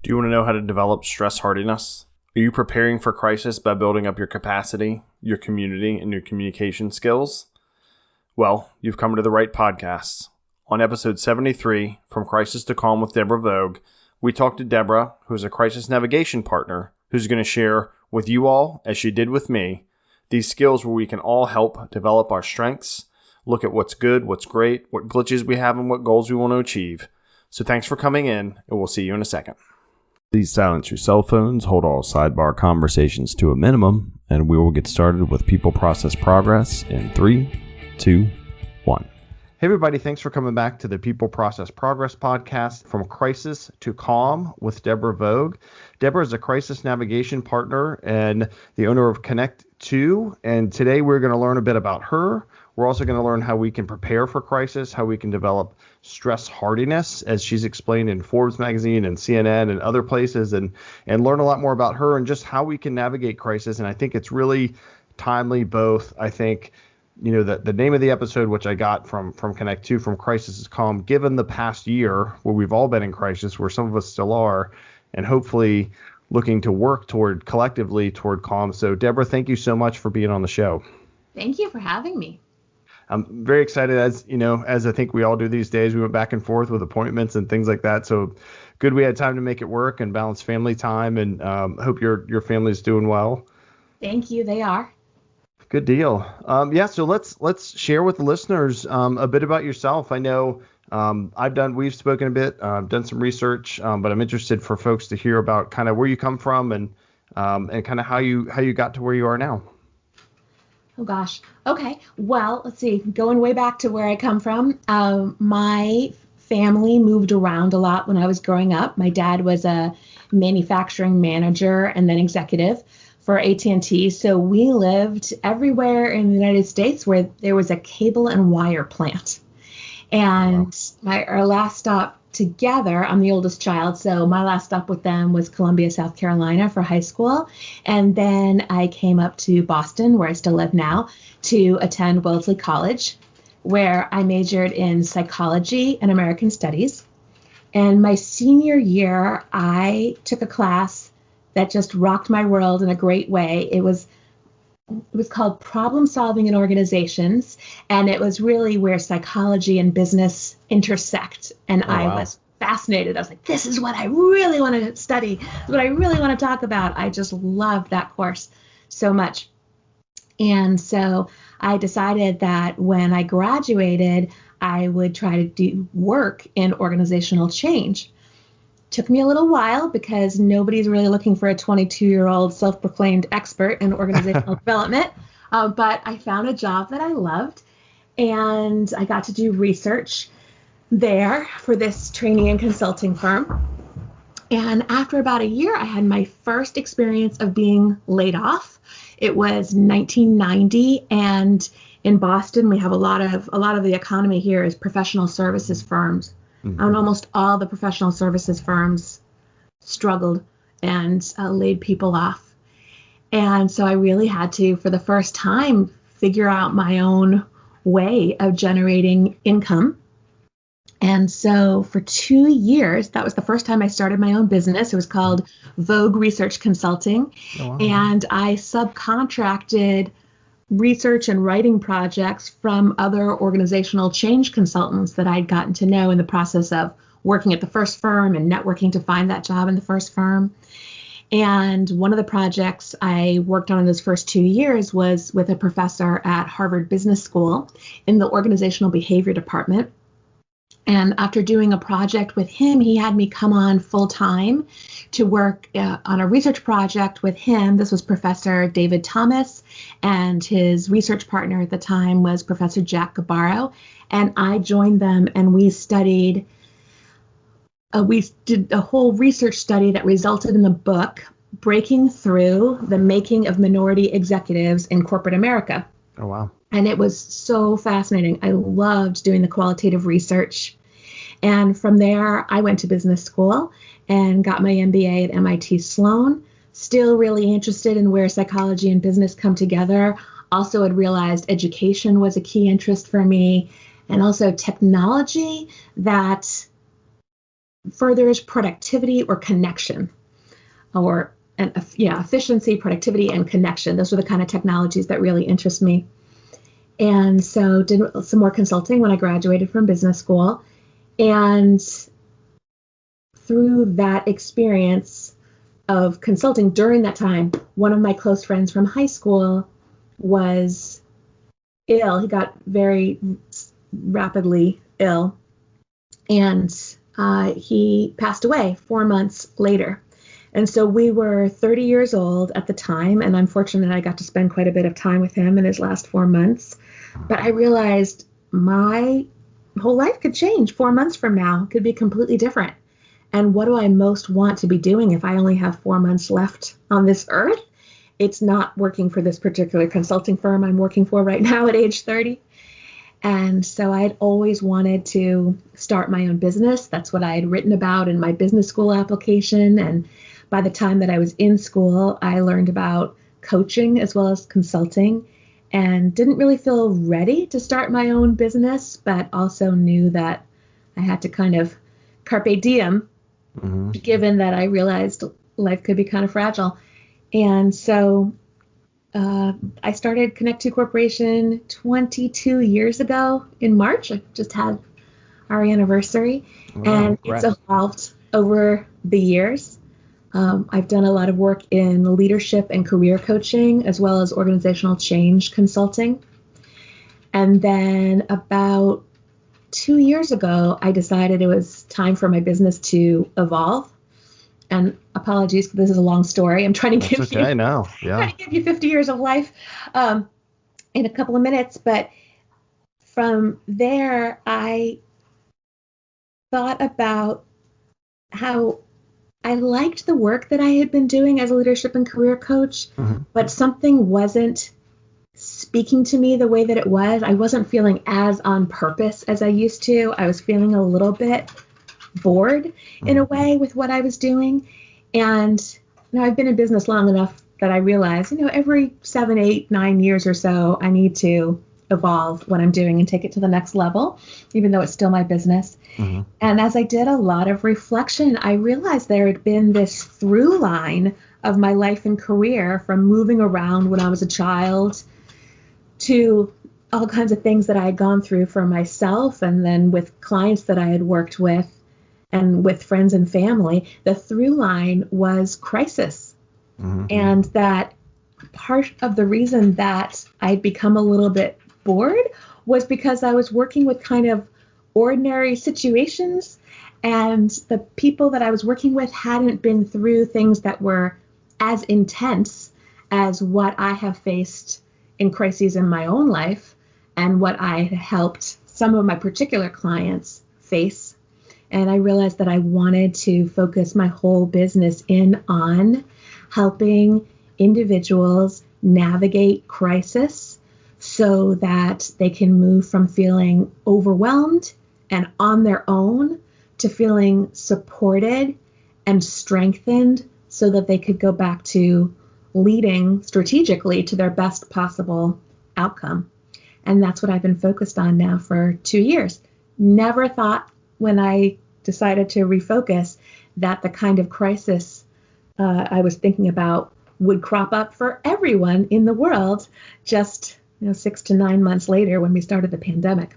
Do you want to know how to develop stress hardiness? Are you preparing for crisis by building up your capacity, your community, and your communication skills? Well, you've come to the right podcast. On episode 73, From Crisis to Calm with Debra Woog, we talked to Debra, who's a crisis navigation partner, who's going to share with you all, as she did with me, these skills where we can all help develop our strengths, look at what's good, what's great, what glitches we have, and what goals we want to achieve. So thanks for coming in, and we'll see you in a second. Please silence your cell phones, hold all sidebar conversations to a minimum, and we will get started with People Process Progress in 3, 2, 1. Hey everybody, thanks for coming back to the People Process Progress podcast, From Crisis to Calm with Debra Woog. Debra is a crisis navigation partner and the owner of Connect2, and today we're going to learn a bit about her. We're also going to learn how we can prepare for crisis, how we can develop stress hardiness, as she's explained in Forbes magazine and CNN and other places, and learn a lot more about her and just how we can navigate crisis. And I think it's really timely, both, I think, you know, the name of the episode, which I got from Connect2, From Crisis to Calm, given the past year where we've all been in crisis, where some of us still are, and hopefully looking to work collectively toward calm. So Debra, thank you so much for being on the show. Thank you for having me. I'm very excited, as I think we all do these days. We went back and forth with appointments and things like that. So good we had time to make it work and balance family time, and hope your family's doing well. Thank you. They are. Good deal. So let's share with the listeners a bit about yourself. I know we've spoken a bit, done some research, but I'm interested for folks to hear about kind of where you come from and kind of how you got to where you are now. Oh, gosh. Okay. Well, let's see. Going way back to where I come from, my family moved around a lot when I was growing up. My dad was a manufacturing manager and then executive for AT&T. So we lived everywhere in the United States where there was a cable and wire plant. And our last stop together, I'm the oldest child, so my last stop with them was Columbia, South Carolina for high school. And then I came up to Boston, where I still live now, to attend Wellesley College, where I majored in psychology and American studies. And my senior year, I took a class that just rocked my world in a great way. It was called Problem Solving in Organizations, and it was really where psychology and business intersect. And I was fascinated. I was like, this is what I really want to study. This is what I really want to talk about. I just loved that course so much. And so I decided that when I graduated, I would try to do work in organizational change. Took me a little while because nobody's really looking for a 22-year-old self-proclaimed expert in organizational development. But I found a job that I loved, and I got to do research there for this training and consulting firm. And after about a year, I had my first experience of being laid off. It was 1990, and in Boston, we have a lot of the economy here is professional services firms. And almost all the professional services firms struggled and laid people off. And so I really had to, for the first time, figure out my own way of generating income. And so for 2 years, that was the first time I started my own business. It was called Vogue Research Consulting. Oh, wow. And I subcontracted research and writing projects from other organizational change consultants that I'd gotten to know in the process of working at the first firm and networking to find that job in the first firm. And one of the projects I worked on in those first 2 years was with a professor at Harvard Business School in the organizational behavior department. And after doing a project with him, he had me come on full time to work on a research project with him. This was Professor David Thomas, and his research partner at the time was Professor Jack Gabbaro. And I joined them, and we did a whole research study that resulted in the book, Breaking Through: The Making of Minority Executives in Corporate America. Oh, wow. And it was so fascinating. I loved doing the qualitative research. And from there, I went to business school and got my MBA at MIT Sloan. Still really interested in where psychology and business come together. Also had realized education was a key interest for me, and also technology that furthers productivity or connection, or efficiency, productivity, and connection. Those are the kind of technologies that really interest me. And so did some more consulting when I graduated from business school. And through that experience of consulting during that time, one of my close friends from high school was ill. He got very rapidly ill, and he passed away 4 months later. And so we were 30 years old at the time, and I'm fortunate I got to spend quite a bit of time with him in his last 4 months. But I realized my whole life could change 4 months from now. It could be completely different. And what do I most want to be doing if I only have 4 months left on this earth? It's not working for this particular consulting firm I'm working for right now at age 30. And so I'd always wanted to start my own business. That's what I had written about in my business school application. And by the time that I was in school, I learned about coaching as well as consulting, and didn't really feel ready to start my own business, but also knew that I had to kind of carpe diem, given that I realized life could be kind of fragile. And so I started Connect 2 Corporation 22 years ago in March. I just had our anniversary, and congrats. It's evolved over the years. I've done a lot of work in leadership and career coaching, as well as organizational change consulting. And then about 2 years ago, I decided it was time for my business to evolve. And apologies, this is a long story. I'm trying to give trying to give you 50 years of life in a couple of minutes. But from there, I thought about how I liked the work that I had been doing as a leadership and career coach, but something wasn't speaking to me the way that it was. I wasn't feeling as on purpose as I used to. I was feeling a little bit bored in a way with what I was doing. And I've been in business long enough that I realize, every 7, 8, 9 years or so, I need to evolve what I'm doing and take it to the next level, even though it's still my business. And as I did a lot of reflection, I realized there had been this through line of my life and career, from moving around when I was a child to all kinds of things that I had gone through for myself, and then with clients that I had worked with and with friends and family. The through line was crisis. And that part of the reason that I'd become a little bit bored was because I was working with kind of ordinary situations, and the people that I was working with hadn't been through things that were as intense as what I have faced in crises in my own life, and what I helped some of my particular clients face. And I realized that I wanted to focus my whole business in on helping individuals navigate crisis so that they can move from feeling overwhelmed and on their own to feeling supported and strengthened so that they could go back to leading strategically to their best possible outcome. And that's what I've been focused on now for 2 years. Never thought when I decided to refocus that the kind of crisis I was thinking about would crop up for everyone in the world just 6 to 9 months later when we started the pandemic.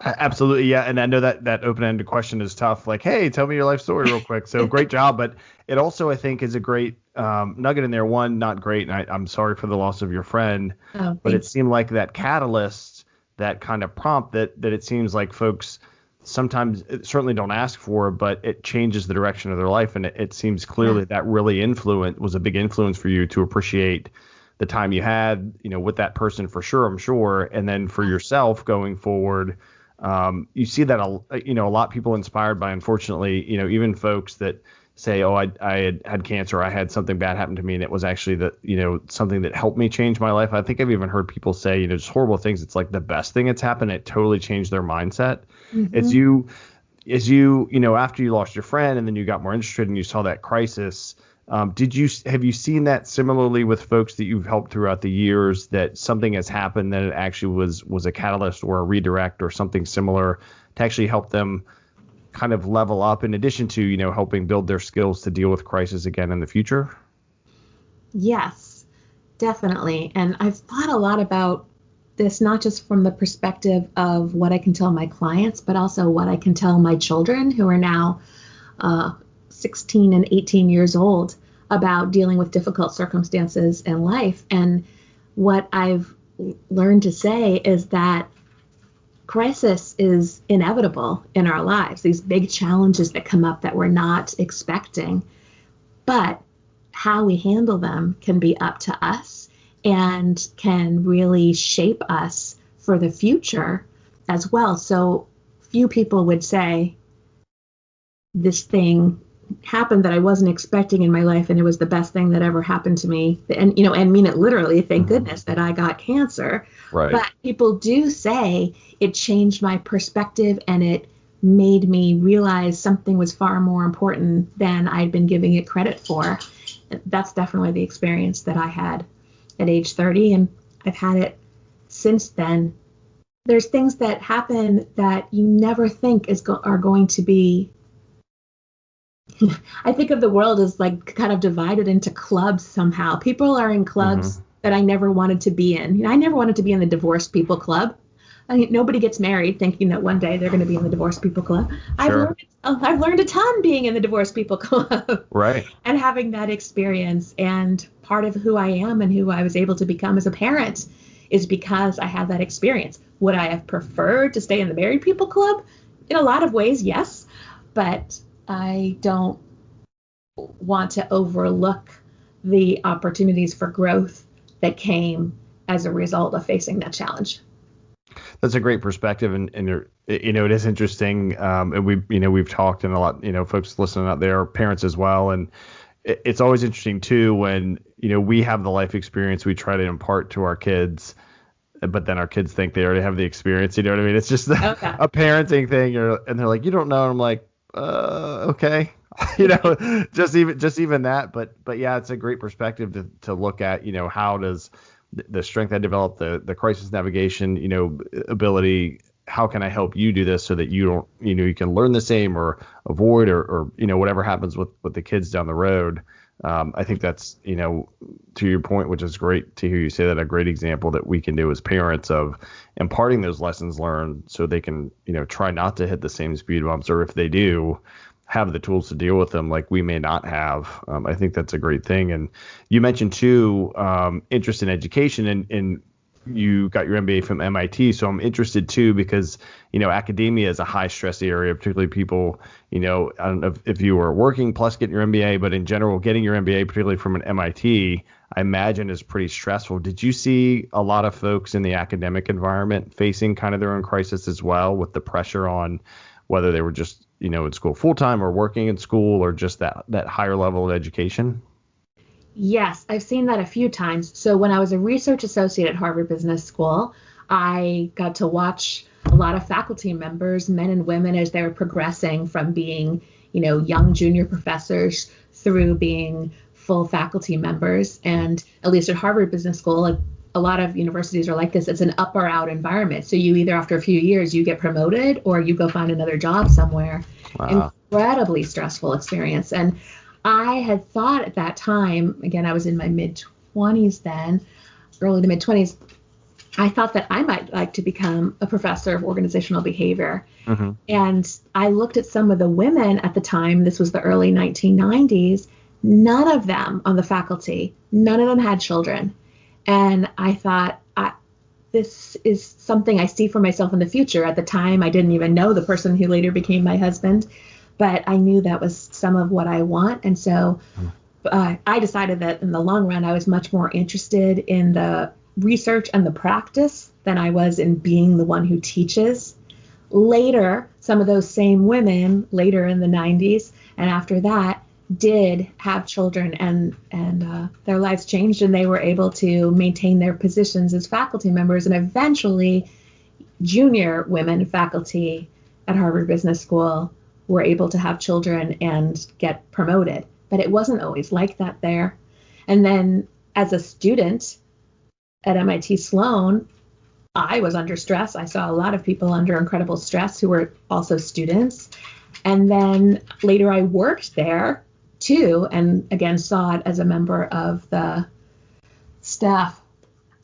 Absolutely. Yeah. And I know that open-ended question is tough. Like, hey, tell me your life story real quick. So great job. But it also, I think, is a great nugget in there. One, not great. And I'm sorry for the loss of your friend. But it seemed like that catalyst, that kind of prompt that it seems like folks sometimes certainly don't ask for, but it changes the direction of their life. And it seems clearly that really was a big influence for you to appreciate the time you had, with that person for sure, I'm sure. And then for yourself going forward, you see that, a lot of people inspired by, unfortunately, even folks that say, oh, I had cancer, or I had something bad happen to me, and it was actually something that helped me change my life. I think I've even heard people say, just horrible things. It's like the best thing that's happened. It totally changed their mindset. As you, after you lost your friend and then you got more interested and you saw that crisis, have you seen that similarly with folks that you've helped throughout the years, that something has happened that it actually was a catalyst or a redirect or something similar to actually help them kind of level up in addition to, helping build their skills to deal with crisis again in the future? Yes, definitely. And I've thought a lot about this, not just from the perspective of what I can tell my clients, but also what I can tell my children who are now 16 and 18 years old about dealing with difficult circumstances in life. And what I've learned to say is that crisis is inevitable in our lives, these big challenges that come up that we're not expecting. But how we handle them can be up to us and can really shape us for the future as well. So few people would say this thing happened that I wasn't expecting in my life, and it was the best thing that ever happened to me. And and mean it literally, thank goodness that I got cancer. Right. But people do say it changed my perspective and it made me realize something was far more important than I'd been giving it credit for. That's definitely the experience that I had at age 30, and I've had it since then. There's things that happen that you never think are going to be. I think of the world as like kind of divided into clubs somehow. People are in clubs that I never wanted to be in. I never wanted to be in the divorced people club. I mean, nobody gets married thinking that one day they're going to be in the divorced people club. Sure. I've learned a ton being in the divorced people club. Right. And having that experience, and part of who I am and who I was able to become as a parent is because I had that experience. Would I have preferred to stay in the married people club? In a lot of ways, yes. But I don't want to overlook the opportunities for growth that came as a result of facing that challenge. That's a great perspective, and it is interesting. And we've talked, and a lot, folks listening out there are parents as well, and it's always interesting too when we have the life experience we try to impart to our kids, but then our kids think they already have the experience. You know what I mean? It's just a parenting thing, and they're like, you don't know. And I'm like, okay, just even that. But yeah, it's a great perspective to look at. How does the strength I developed, the crisis navigation, ability, how can I help you do this so that you don't, you can learn the same or avoid or whatever happens with the kids down the road. I think that's, to your point, which is great to hear you say that, a great example that we can do as parents of imparting those lessons learned so they can, try not to hit the same speed bumps, or if they do, have the tools to deal with them like we may not have. I think that's a great thing. And you mentioned too, interest in education, and you got your MBA from MIT. So I'm interested too, because, academia is a high stress area, particularly people, I don't know if you were working plus getting your MBA, but in general, getting your MBA, particularly from an MIT, I imagine is pretty stressful. Did you see a lot of folks in the academic environment facing kind of their own crisis as well, with the pressure on whether they were just, in school full time or working in school, or just that higher level of education? Yes, I've seen that a few times. So when I was a research associate at Harvard Business School, I got to watch a lot of faculty members, men and women, as they were progressing from being, young junior professors through being full faculty members. And at least at Harvard Business School, like a lot of universities are like this. It's an up or out environment. So you either after a few years you get promoted or you go find another job somewhere. Wow. Incredibly stressful experience. And I had thought at that time, again, I was in my mid-20s then, early to mid-20s, I thought that I might like to become a professor of organizational behavior. Mm-hmm. And I looked at some of the women at the time, this was the early 1990s, none of them on the faculty, none of them had children. And I thought, this is something I see for myself in the future. At the time, I didn't even know the person who later became my husband, but I knew that was some of what I want. And so I decided that in the long run, I was much more interested in the research and the practice than I was in being the one who teaches. Later, some of those same women, later in the 90s and after that, did have children, and their lives changed, and they were able to maintain their positions as faculty members, and eventually junior women faculty at Harvard Business School were able to have children and get promoted. But it wasn't always like that there. And then as a student at MIT Sloan, I was under stress. I saw a lot of people under incredible stress who were also students. And then later I worked there too, and again saw it as a member of the staff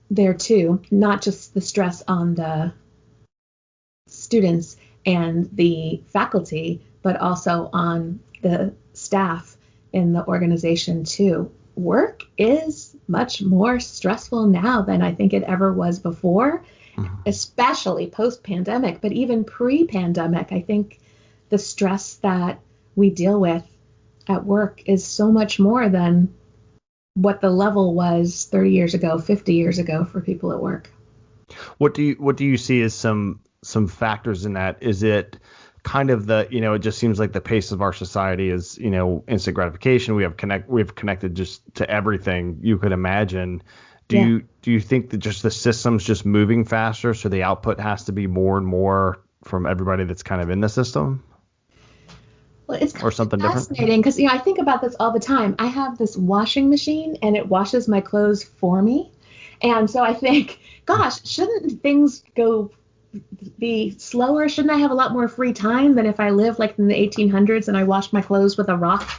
there too, not just the stress on the students and the faculty, but also on the staff in the organization too. Work is much more stressful now than I think it ever was before, especially post-pandemic, but even pre-pandemic. I think the stress that we deal with at work is so much more than what the level was 30 years ago, 50 years ago for people at work. What do you see as some factors in that? Is it kind of it just seems like the pace of our society is, instant gratification. We've connected just to everything you could imagine. Do you think that just the system's just moving faster, so the output has to be more and more from everybody that's kind of in the system? Well, it's or something fascinating because I think about this all the time. I have this washing machine and it washes my clothes for me. And so I think, gosh, shouldn't things be slower? Shouldn't I have a lot more free time than if I lived like in the 1800s and I washed my clothes with a rock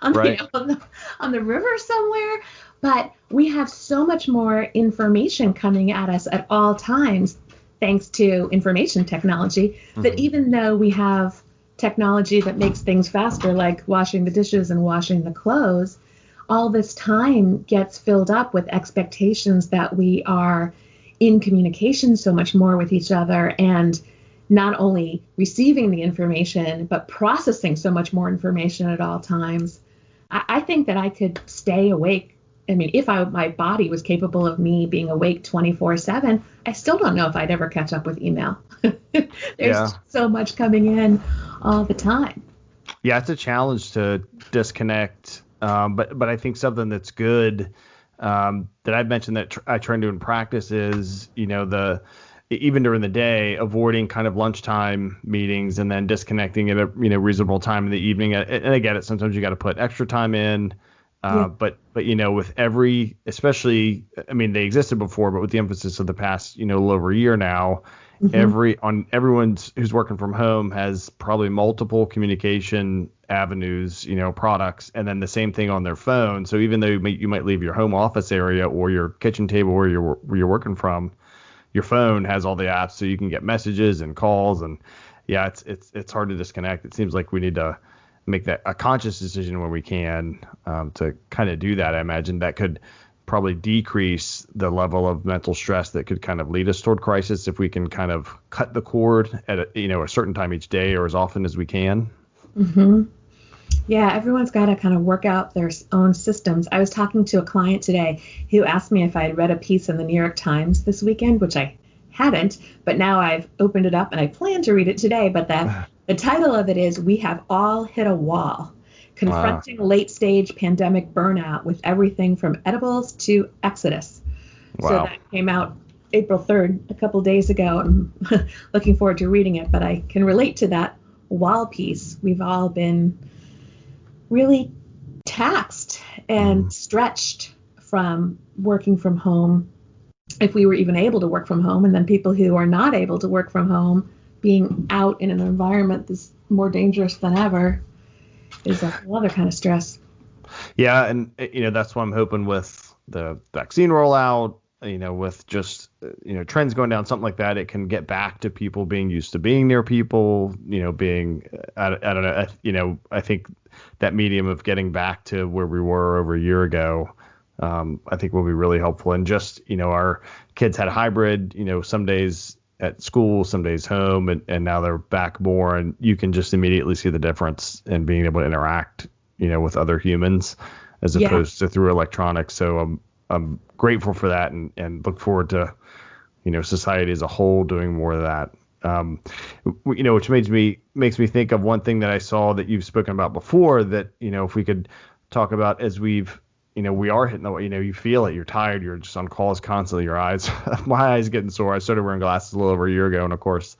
on the river somewhere? But we have so much more information coming at us at all times, thanks to information technology, that even though we have technology that makes things faster, like washing the dishes and washing the clothes, all this time gets filled up with expectations that we are in communication so much more with each other, and not only receiving the information, but processing so much more information at all times. I think that I could stay awake. I mean, if my body was capable of me being awake 24/7, I still don't know if I'd ever catch up with email. There's so much coming in all the time. Yeah, it's a challenge to disconnect. But I think something that's good that I've mentioned that I try to do in practice is, even during the day, avoiding kind of lunchtime meetings and then disconnecting at a reasonable time in the evening. And I get it. Sometimes you got to put extra time in. But with every, especially, I mean, they existed before, but with the emphasis of the past, a little over a year now, everyone who's working from home has probably multiple communication avenues, products, and then the same thing on their phone. So even though you might leave your home office area or your kitchen table where you're working from, your phone has all the apps, so you can get messages and calls, and it's hard to disconnect. It seems like we need to make that a conscious decision when we can to kind of do that. I imagine that could probably decrease the level of mental stress that could kind of lead us toward crisis if we can kind of cut the cord at a certain time each day or as often as we can. Yeah, everyone's got to kind of work out their own systems. I was talking to a client today who asked me if I had read a piece in the New York Times this weekend, which I hadn't, but now I've opened it up and I plan to read it today. But the title of it is "We Have All Hit a Wall: Confronting Late-Stage Pandemic Burnout with Everything from Edibles to Exodus." Wow. So that came out April 3rd, a couple days ago. I'm looking forward to reading it, but I can relate to that wall piece. We've all been really taxed and stretched from working from home, if we were even able to work from home, and then people who are not able to work from home being out in an environment that's more dangerous than ever is a whole other kind of stress. Yeah, and that's why I'm hoping with the vaccine rollout, with just trends going down, something like that, it can get back to people being used to being near people, being I don't know, I think that medium of getting back to where we were over a year ago, I think will be really helpful. And just our kids had a hybrid, some days at school, some days home, and now they're back more, and you can just immediately see the difference in being able to interact, with other humans as opposed to through electronics. So I'm grateful for that, and look forward to, society as a whole doing more of that. Which makes me think of one thing that I saw that you've spoken about before, that, if we could talk about as we've, we are hitting the, you feel it, you're tired, you're just on calls constantly, your eyes, my eyes getting sore. I started wearing glasses a little over a year ago, and of course,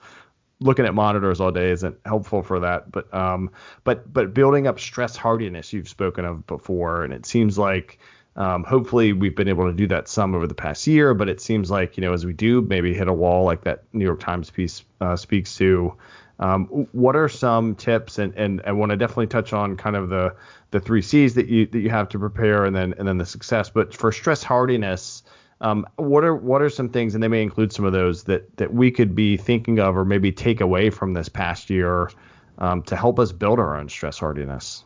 looking at monitors all day isn't helpful for that. But building up stress hardiness you've spoken of before, and it seems like hopefully we've been able to do that some over the past year, but it seems like, as we do maybe hit a wall like that New York Times piece speaks to, What are some tips? And I want to definitely touch on kind of the three C's that you have to prepare, and then the success. But for stress hardiness, what are some things, and they may include some of those that we could be thinking of or maybe take away from this past year to help us build our own stress hardiness?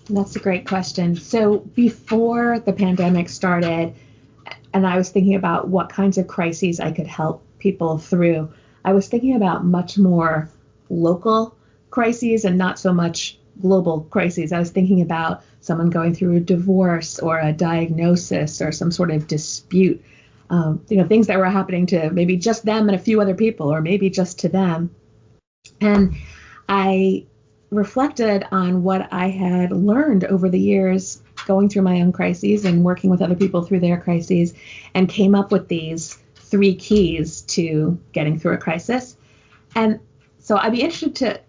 That's a great question. So before the pandemic started, and I was thinking about what kinds of crises I could help people through, I was thinking about much more local crises and not so much global crises. I was thinking about someone going through a divorce or a diagnosis or some sort of dispute, things that were happening to maybe just them and a few other people, or maybe just to them. And I reflected on what I had learned over the years going through my own crises and working with other people through their crises, and came up with these three keys to getting through a crisis. And so I'd be interested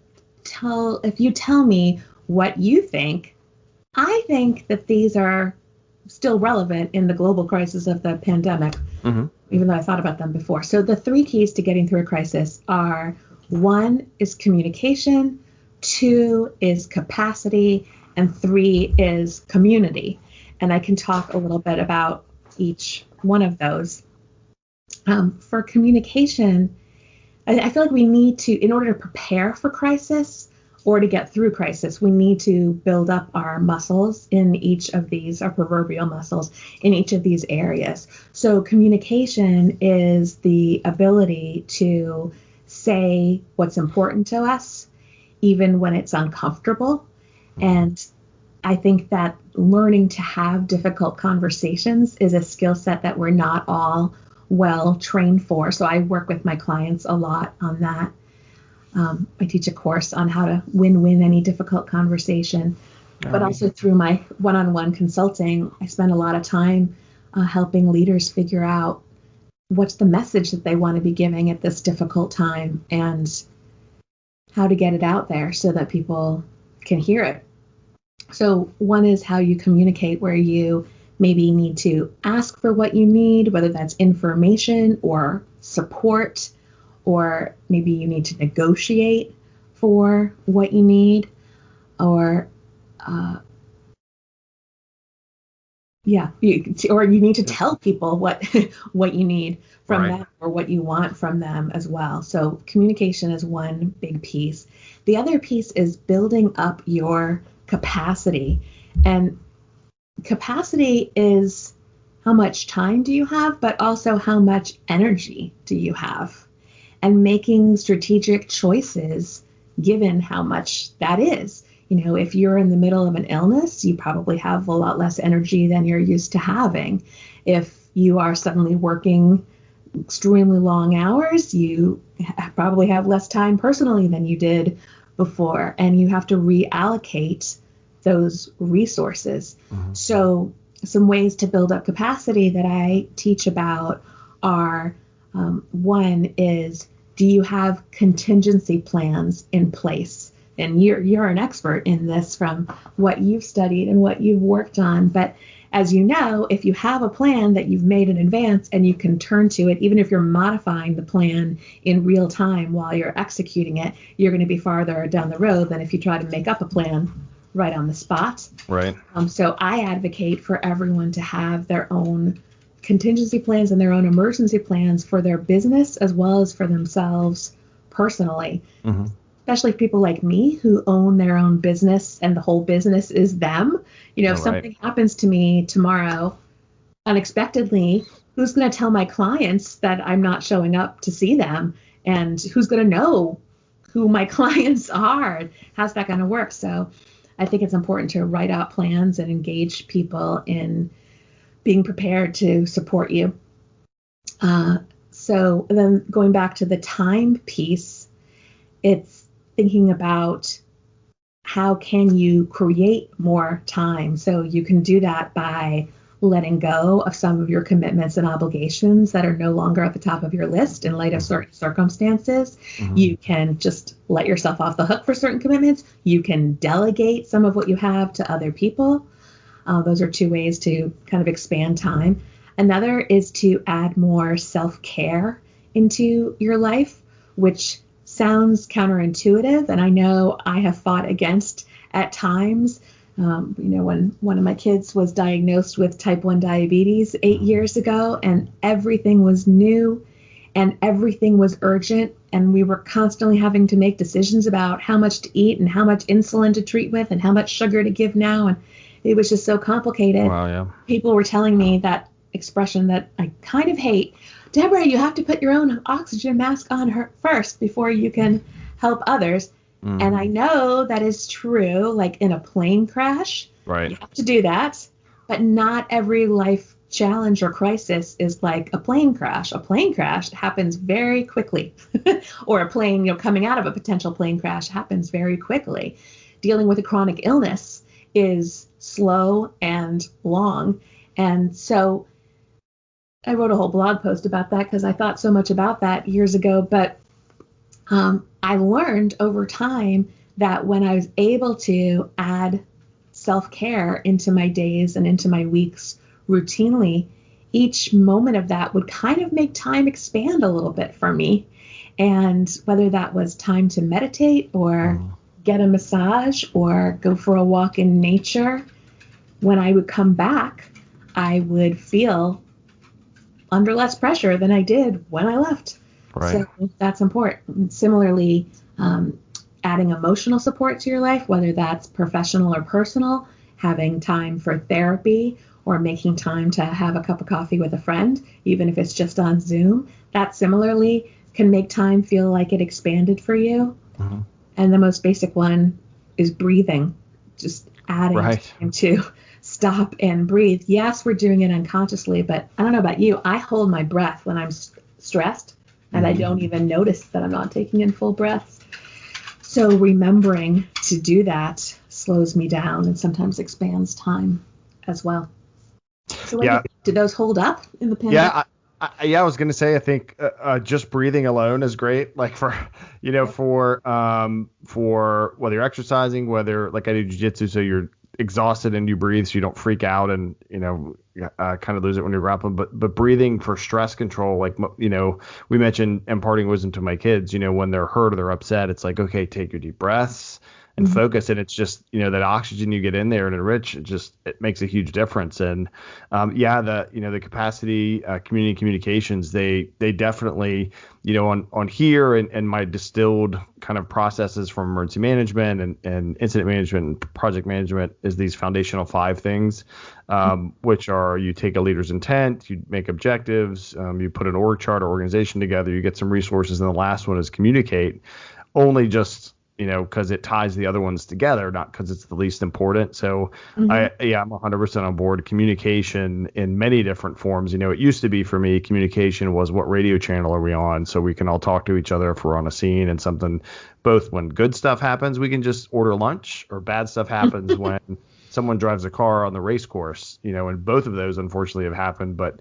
to if you tell me what you think. I think that these are still relevant in the global crisis of the pandemic, even though I thought about them before. So the three keys to getting through a crisis are: one is communication, two is capacity, and three is community. And I can talk a little bit about each one of those. For communication, I feel like we need to, in order to prepare for crisis or to get through crisis, we need to build up our muscles in each of these, our proverbial muscles in each of these areas. So communication is the ability to say what's important to us, even when it's uncomfortable. And I think that learning to have difficult conversations is a skill set that we're not all well trained for. So I work with my clients a lot on that. I teach a course on how to win any difficult conversation, but also through my one-on-one consulting, I spend a lot of time helping leaders figure out what's the message that they want to be giving at this difficult time and how to get it out there so that people can hear it. So one is how you communicate, where you maybe need to ask for what you need, whether that's information or support, or maybe you need to negotiate for what you need, or you need to tell people what you need from them or what you want from them as well. So communication is one big piece. The other piece is building up your capacity. And capacity is how much time do you have, but also how much energy do you have, and making strategic choices given how much that is. If you're in the middle of an illness, you probably have a lot less energy than you're used to having. If you are suddenly working extremely long hours, you probably have less time personally than you did before, and you have to reallocate those resources. So some ways to build up capacity that I teach about are, one is, do you have contingency plans in place? And you're an expert in this from what you've studied and what you've worked on. But as you know, if you have a plan that you've made in advance and you can turn to it, even if you're modifying the plan in real time while you're executing it, you're going to be farther down the road than if you try to make up a plan right on the spot. Right. So I advocate for everyone to have their own contingency plans and their own emergency plans for their business as well as for themselves personally. Especially people like me who own their own business and the whole business is them. If something happens to me tomorrow unexpectedly, who's going to tell my clients that I'm not showing up to see them? And who's going to know who my clients are? How's that going to work? So I think it's important to write out plans and engage people in being prepared to support you. So then going back to the time piece, it's thinking about how can you create more time. So you can do that by letting go of some of your commitments and obligations that are no longer at the top of your list in light of certain circumstances. You can just let yourself off the hook for certain commitments. You can delegate some of what you have to other people. Those are two ways to kind of expand time. Another is to add more self-care into your life, which sounds counterintuitive, and I know I have fought against at times. When one of my kids was diagnosed with type 1 diabetes 8 years ago, and everything was new and everything was urgent, and we were constantly having to make decisions about how much to eat and how much insulin to treat with and how much sugar to give now. And it was just so complicated. Wow, yeah. People were telling me that expression that I kind of hate. Debra, you have to put your own oxygen mask on first before you can help others. And I know that is true, like in a plane crash. Right. You have to do that. But not every life challenge or crisis is like a plane crash. A plane crash happens very quickly. Or a plane, coming out of a potential plane crash happens very quickly. Dealing with a chronic illness is slow and long. And so I wrote a whole blog post about that because I thought so much about that years ago. But I learned over time that when I was able to add self-care into my days and into my weeks routinely, each moment of that would kind of make time expand a little bit for me. And whether that was time to meditate or get a massage or go for a walk in nature, when I would come back, I would feel under less pressure than I did when I left. Right. So that's important. Similarly, adding emotional support to your life, whether that's professional or personal, having time for therapy or making time to have a cup of coffee with a friend, even if it's just on Zoom, that similarly can make time feel like it expanded for you. Mm-hmm. And the most basic one is breathing, just adding time to stop and breathe. Yes, we're doing it unconsciously, but I don't know about you. I hold my breath when I'm stressed. And I don't even notice that I'm not taking in full breaths. So remembering to do that slows me down and sometimes expands time as well. So did those hold up in the pandemic? I was going to say, I think just breathing alone is great. Like for whether you're exercising, whether like I do jiu-jitsu, so you're exhausted and you breathe so you don't freak out and kind of lose it when you're grappling, but breathing for stress control, like we mentioned imparting wisdom to my kids, when they're hurt or they're upset, it's like, okay, take your deep breaths and focus, and it's just that oxygen you get in there and enrich, it makes a huge difference. And the capacity, community communications, they definitely on here and my distilled kind of processes from emergency management and incident management and project management is these foundational 5 things, which are: you take a leader's intent, you make objectives, you put an org chart or organization together, you get some resources, and the last one is communicate. Only just because it ties the other ones together, not because it's the least important. So I'm 100% on board. Communication in many different forms. It used to be for me, communication was what radio channel are we on, so we can all talk to each other if we're on a scene and something. Both when good stuff happens, we can just order lunch, or bad stuff happens when someone drives a car on the race course. And both of those unfortunately have happened, but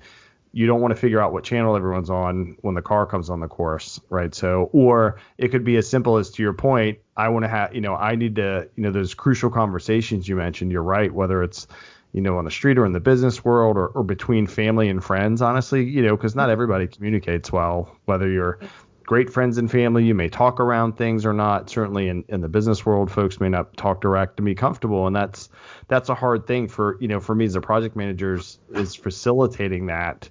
you don't want to figure out what channel everyone's on when the car comes on the course, right? So, or it could be as simple as, to your point, I want to have, I need to, those crucial conversations you mentioned, you're right, whether it's, on the street or in the business world or between family and friends, honestly, because not everybody communicates well, whether you're great friends and family, you may talk around things or not. Certainly in the business world, folks may not talk direct and be comfortable. And that's a hard thing for me as a project manager is facilitating that.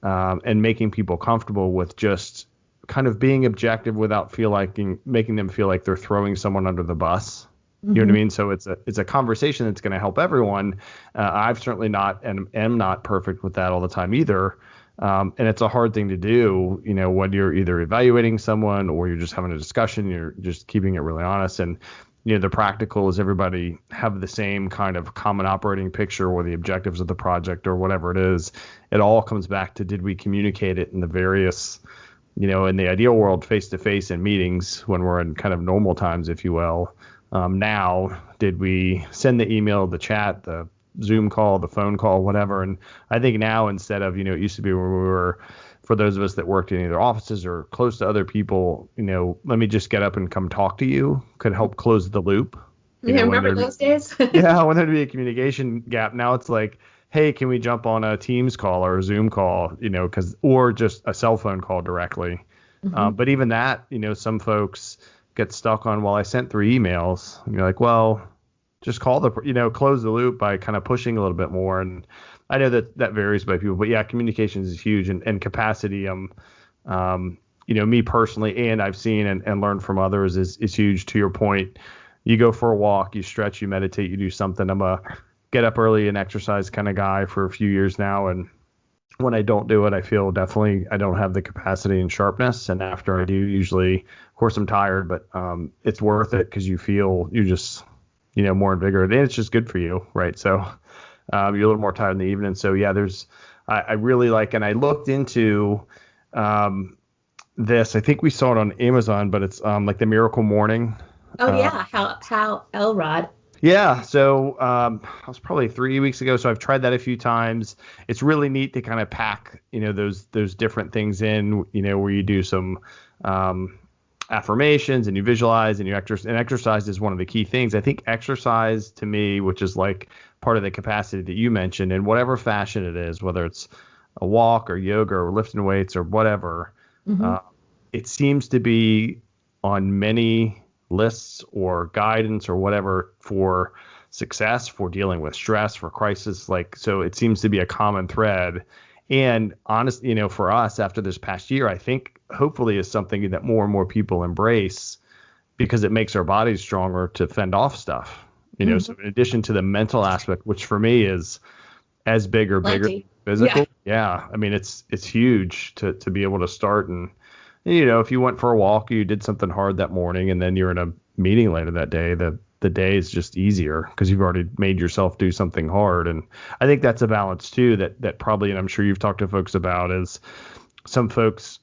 And making people comfortable with just kind of being objective without making them feel like they're throwing someone under the bus. You know what I mean? So it's a conversation that's going to help everyone. I've certainly not and am not perfect with that all the time either. And it's a hard thing to do, when you're either evaluating someone or you're just having a discussion, you're just keeping it really honest. And the practical is everybody have the same kind of common operating picture or the objectives of the project or whatever it is. It all comes back to, did we communicate it in the various, in the ideal world, face-to-face in meetings when we're in kind of normal times, if you will. Now, did we send the email, the chat, the Zoom call, the phone call, whatever? And I think now, instead of, it used to be when we were, for those of us that worked in either offices or close to other people, let me just get up and come talk to you, could help close the loop. Remember those days? Yeah, when there'd be a communication gap. Now it's like, hey, can we jump on a Teams call or a Zoom call, or just a cell phone call directly? But even that, some folks get stuck on, well, I sent 3 emails. And you're like, well, just close the loop by kind of pushing a little bit more. And I know that varies by people, but yeah, communications is huge, and capacity. Me personally, and I've seen and learned from others is huge. To your point, you go for a walk, you stretch, you meditate, you do something. I'm a get up early and exercise kind of guy for a few years now. And when I don't do it, I feel definitely I don't have the capacity and sharpness. And after I do, usually, of course, I'm tired, but it's worth it because you feel you're just, more invigorated, and it's just good for you, right? So you're a little more tired in the evening. So yeah, I really like, and I looked into this. I think we saw it on Amazon, but it's like the Miracle Morning. Oh yeah, Hal Elrod. Yeah, so it was probably 3 weeks ago. So I've tried that a few times. It's really neat to kind of pack, those different things in, where you do some affirmations and you visualize and you exercise. And exercise is one of the key things. I think exercise to me, which is like part of the capacity that you mentioned, in whatever fashion it is, whether it's a walk or yoga or lifting weights or whatever, it seems to be on many lists or guidance or whatever for success, for dealing with stress, for crisis. So it seems to be a common thread. And honestly, for us after this past year, I think hopefully is something that more and more people embrace because it makes our bodies stronger to fend off stuff. So in addition to the mental aspect, which for me is as big or bigger than physical. Yeah. I mean, it's huge to be able to start. And, if you went for a walk, you did something hard that morning and then you're in a meeting later that day, the day is just easier because you've already made yourself do something hard. And I think that's a balance too, that probably, and I'm sure you've talked to folks about, is some folks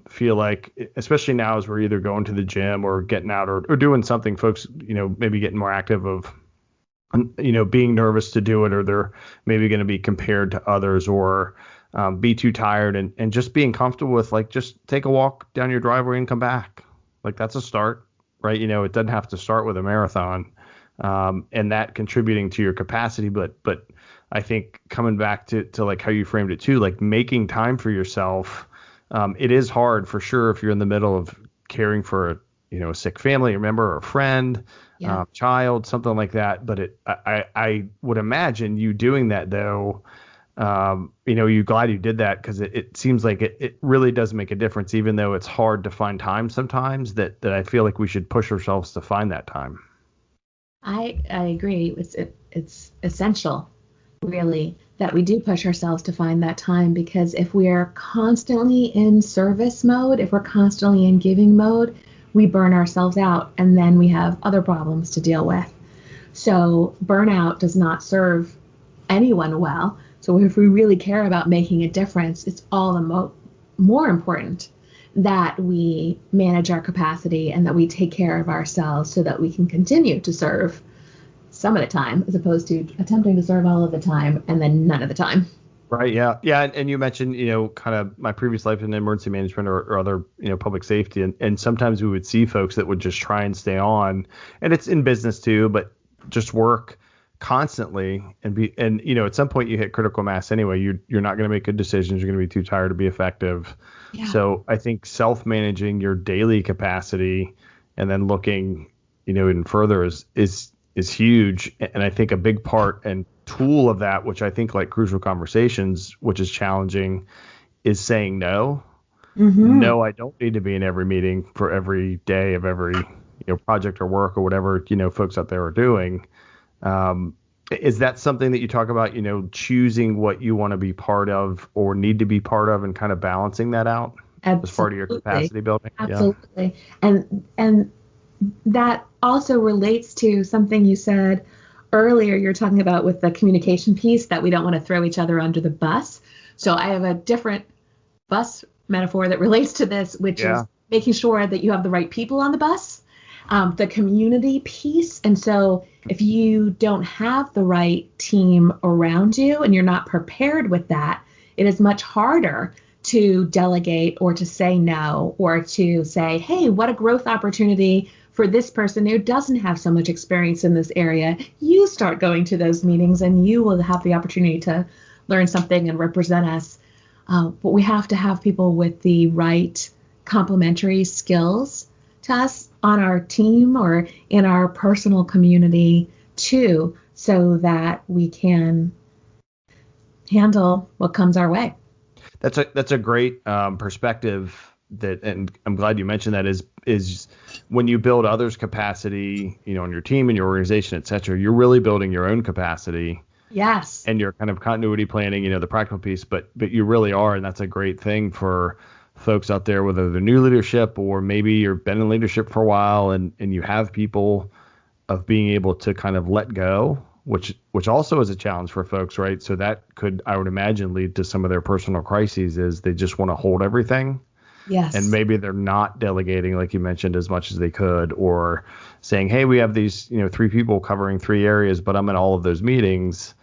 feel like, especially now as we're either going to the gym or getting out or doing something, folks, maybe getting more active of, being nervous to do it, or they're maybe going to be compared to others, or be too tired, and just being comfortable with just take a walk down your driveway and come back. That's a start, right? It doesn't have to start with a marathon, and that contributing to your capacity. But I think coming back to how you framed it too, making time for yourself, it is hard for sure if you're in the middle of caring for a sick family member or a friend, child, something like that. But I would imagine you doing that though. You're glad you did that because it seems like it really does make a difference, even though it's hard to find time sometimes, that I feel like we should push ourselves to find that time. I agree. It's essential, really, that we do push ourselves to find that time, because if we're constantly in service mode, if we're constantly in giving mode, we burn ourselves out and then we have other problems to deal with. So burnout does not serve anyone well. So if we really care about making a difference, it's all the more important that we manage our capacity and that we take care of ourselves so that we can continue to serve some of the time, as opposed to attempting to serve all of the time and then none of the time. Right. Yeah. Yeah. And you mentioned, kind of my previous life in emergency management or other, public safety. And sometimes we would see folks that would just try and stay on, and it's in business too, but just work constantly and at some point you hit critical mass anyway. You're not going to make good decisions. You're going to be too tired to be effective. Yeah. So I think self-managing your daily capacity and then looking, even further is huge. And I think a big part and tool of that, which I think crucial conversations, which is challenging, is saying no. No, I don't need to be in every meeting for every day of every, project or work or whatever, folks out there are doing. Is that something that you talk about, choosing what you want to be part of or need to be part of and kind of balancing that out as part of your capacity building? Absolutely. Yeah. And that also relates to something you said earlier. You're talking about with the communication piece, that we don't want to throw each other under the bus. So I have a different bus metaphor that relates to this, which is making sure that you have the right people on the bus, the community piece. And so if you don't have the right team around you and you're not prepared with that, it is much harder to delegate or to say no, or to say, hey, what a growth opportunity for this person who doesn't have so much experience in this area. You start going to those meetings and you will have the opportunity to learn something and represent us. But we have to have people with the right complementary skills to us on our team or in our personal community too, so that we can handle what comes our way. That's a great perspective. And I'm glad you mentioned that. Is when you build others' capacity, on your team and your organization, et cetera, you're really building your own capacity. Yes. And your kind of continuity planning, the practical piece, but you really are, and that's a great thing for folks out there, whether they're new leadership or maybe you've been in leadership for a while, and you have people of being able to kind of let go, which also is a challenge for folks, right? So that could, I would imagine, lead to some of their personal crises, is they just want to hold everything. Yes. And maybe they're not delegating, like you mentioned, as much as they could, or saying, hey, we have these, 3 people covering 3 areas, but I'm in all of those meetings.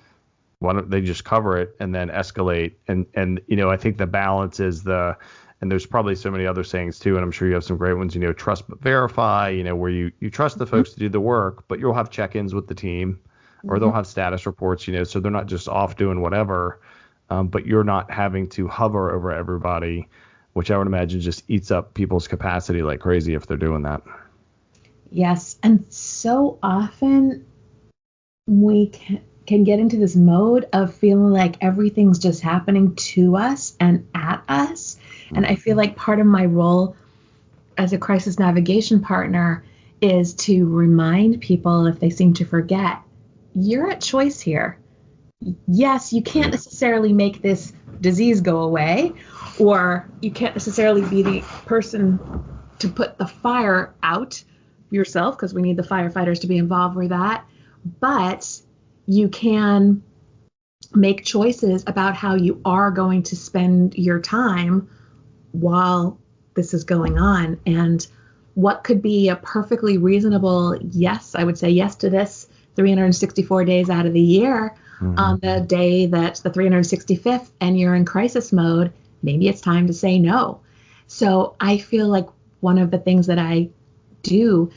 Why don't they just cover it and then escalate? And I think the balance is and there's probably so many other sayings too, and I'm sure you have some great ones, trust but verify, where you trust the folks to do the work, but you'll have check-ins with the team, or they'll have status reports, so they're not just off doing whatever, but you're not having to hover over everybody, which I would imagine just eats up people's capacity like crazy if they're doing that. Yes. And so often we can get into this mode of feeling like everything's just happening to us and at us. And I feel like part of my role as a crisis navigation partner is to remind people, if they seem to forget, you're at choice here. Yes, you can't necessarily make this disease go away, or you can't necessarily be the person to put the fire out yourself, because we need the firefighters to be involved with that. But you can make choices about how you are going to spend your time while this is going on. And what could be a perfectly reasonable yes, I would say yes to this 364 days out of the year, on the day that's the 365th and you're in crisis mode, maybe it's time to say no. So I feel like one of the things that I do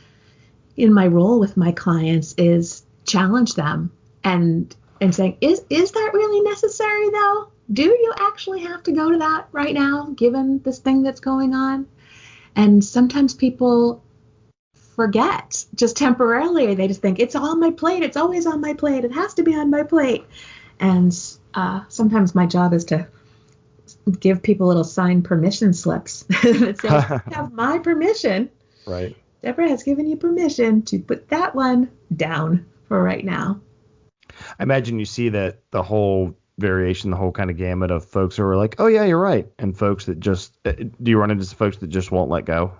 in my role with my clients is challenge them and saying, is that really necessary though? Do you actually have to go to that right now, given this thing that's going on? And sometimes people forget just temporarily. They just think it's on my plate. It's always on my plate. It has to be on my plate. And sometimes my job is to give people little signed permission slips that say, you have my permission. Right. Debra has given you permission to put that one down for right now. I imagine you see that the whole variation, the whole kind of gamut of folks who are like, oh yeah, you're right. And folks that just, do you run into folks that just won't let go?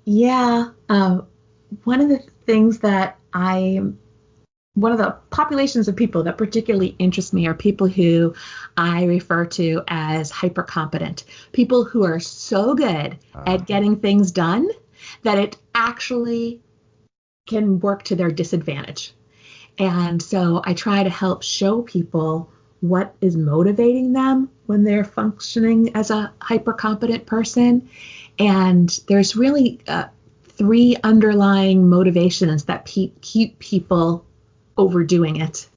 Yeah. One of the things that one of the populations of people that particularly interest me are people who I refer to as hypercompetent, people who are so good at getting things done that it actually can work to their disadvantage. And so I try to help show people what is motivating them when they're functioning as a hypercompetent person. And there's really 3 underlying motivations that keep people overdoing it.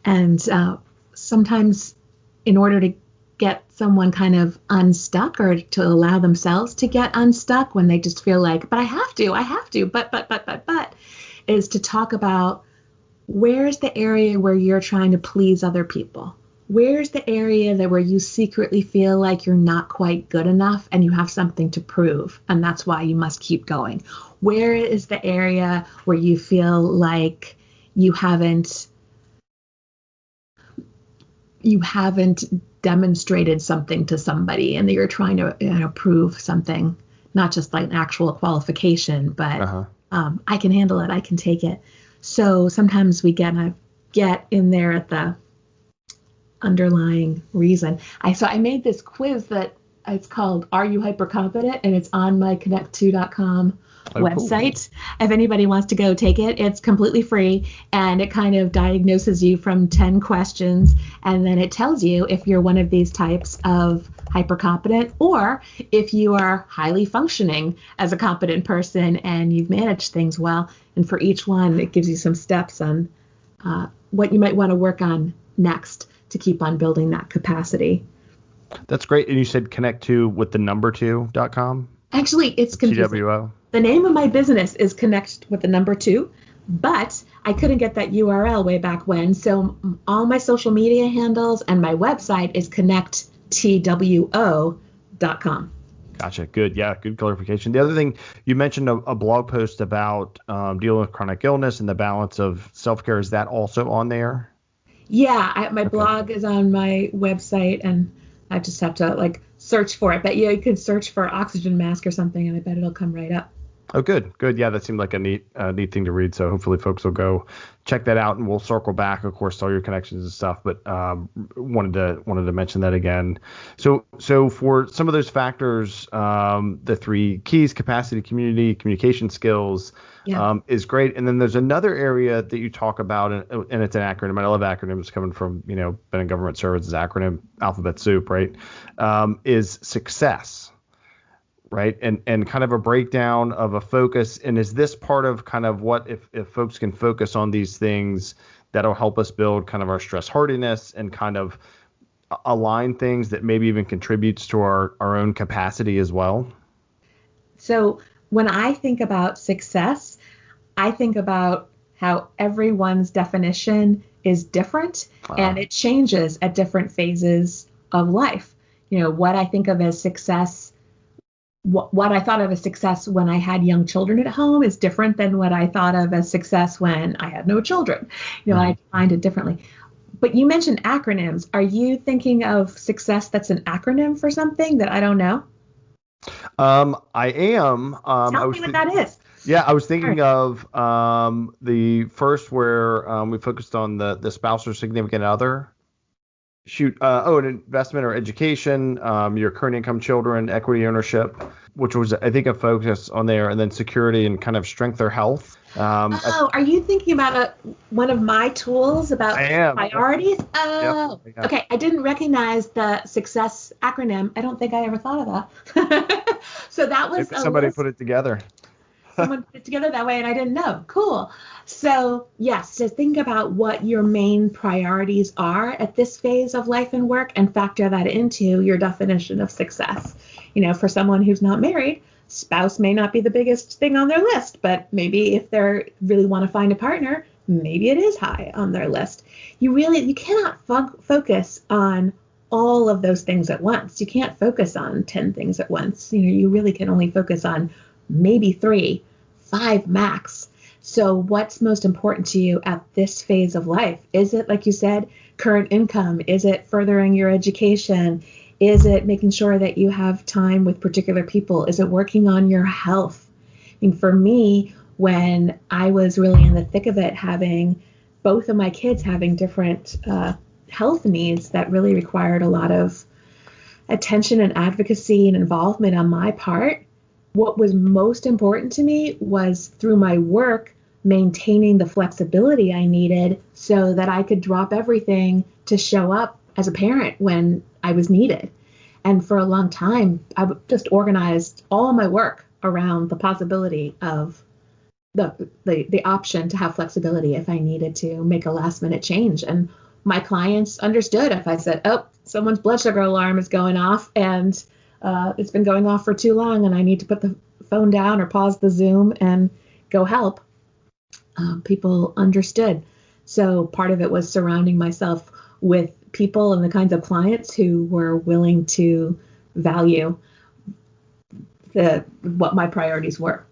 And sometimes in order to get someone kind of unstuck, or to allow themselves to get unstuck when they just feel like, but I have to, but, is to talk about, where's the area where you're trying to please other people? Where's the area where you secretly feel like you're not quite good enough and you have something to prove, and that's why you must keep going? Where is the area where you feel like you haven't demonstrated something to somebody and that you're trying to prove something, not just like an actual qualification, but I can handle it, I can take it. So sometimes we get in there at the underlying reason. I made this quiz that it's called Are You Hypercompetent? And it's on my connect2.com website. Cool. If anybody wants to go take it, it's completely free, and it kind of diagnoses you from 10 questions, and then it tells you if you're one of these types of hypercompetent, or if you are highly functioning as a competent person and you've managed things well. And for each one, it gives you some steps on what you might want to work on next to keep on building that capacity. That's great. And you said connect to with the number 2.com? Actually, it's confusing. TWO? The name of my business is Connect with the number 2, but I couldn't get that URL way back when. So all my social media handles and my website is connecttwo.com. Gotcha. Good. Yeah. Good clarification. The other thing, you mentioned a blog post about dealing with chronic illness and the balance of self-care. Is that also on there? Yeah, my blog is on my website, and I just have to search for it. But yeah, you could search for oxygen mask or something, and I bet it'll come right up. Oh, good. Yeah, that seemed like a neat thing to read. So hopefully folks will go check that out, and we'll circle back, of course, to all your connections and stuff. But wanted to mention that again. So for some of those factors, the 3 keys: capacity, community, communication skills, is great. And then there's another area that you talk about, and it's an acronym. I love acronyms coming from been in government services, acronym alphabet soup, right? Is success. Right. And kind of a breakdown of a focus. And is this part of kind of what if folks can focus on these things, that'll help us build kind of our stress hardiness and kind of align things that maybe even contributes to our own capacity as well? So when I think about success, I think about how everyone's definition is different and it changes at different phases of life. What I think of as success, what I thought of as success when I had young children at home is different than what I thought of as success when I had no children. I defined it differently. But you mentioned acronyms. Are you thinking of success that's an acronym for something that I don't know? I am. Tell me what that is. Yeah, I was thinking of the first where we focused on the spouse or significant other. An investment or education, your current income, children, equity ownership, which was, I think, a focus on there, and then security and kind of strength or health. Are you thinking about one of my tools about priorities? Oh, yep. Okay. I didn't recognize the success acronym. I don't think I ever thought of that. So that was somebody put it together. Someone put it together that way, and I didn't know. Cool. So yes, to think about what your main priorities are at this phase of life and work and factor that into your definition of success. For someone who's not married, spouse may not be the biggest thing on their list, but maybe if they really want to find a partner, maybe it is high on their list. You cannot focus on all of those things at once. You can't focus on 10 things at once. You really can only focus on maybe 3, 5 max. So what's most important to you at this phase of life? Is it, like you said, current income? Is it furthering your education? Is it making sure that you have time with particular people? Is it working on your health? For me, when I was really in the thick of it, having both of my kids having different health needs that really required a lot of attention and advocacy and involvement on my part, what was most important to me was through my work, maintaining the flexibility I needed so that I could drop everything to show up as a parent when I was needed. And for a long time, I just organized all my work around the possibility of the option to have flexibility if I needed to make a last minute change. And my clients understood if I said, someone's blood sugar alarm is going off and it's been going off for too long and I need to put the phone down or pause the Zoom and go help. People understood. So part of it was surrounding myself with people and the kinds of clients who were willing to value what my priorities were.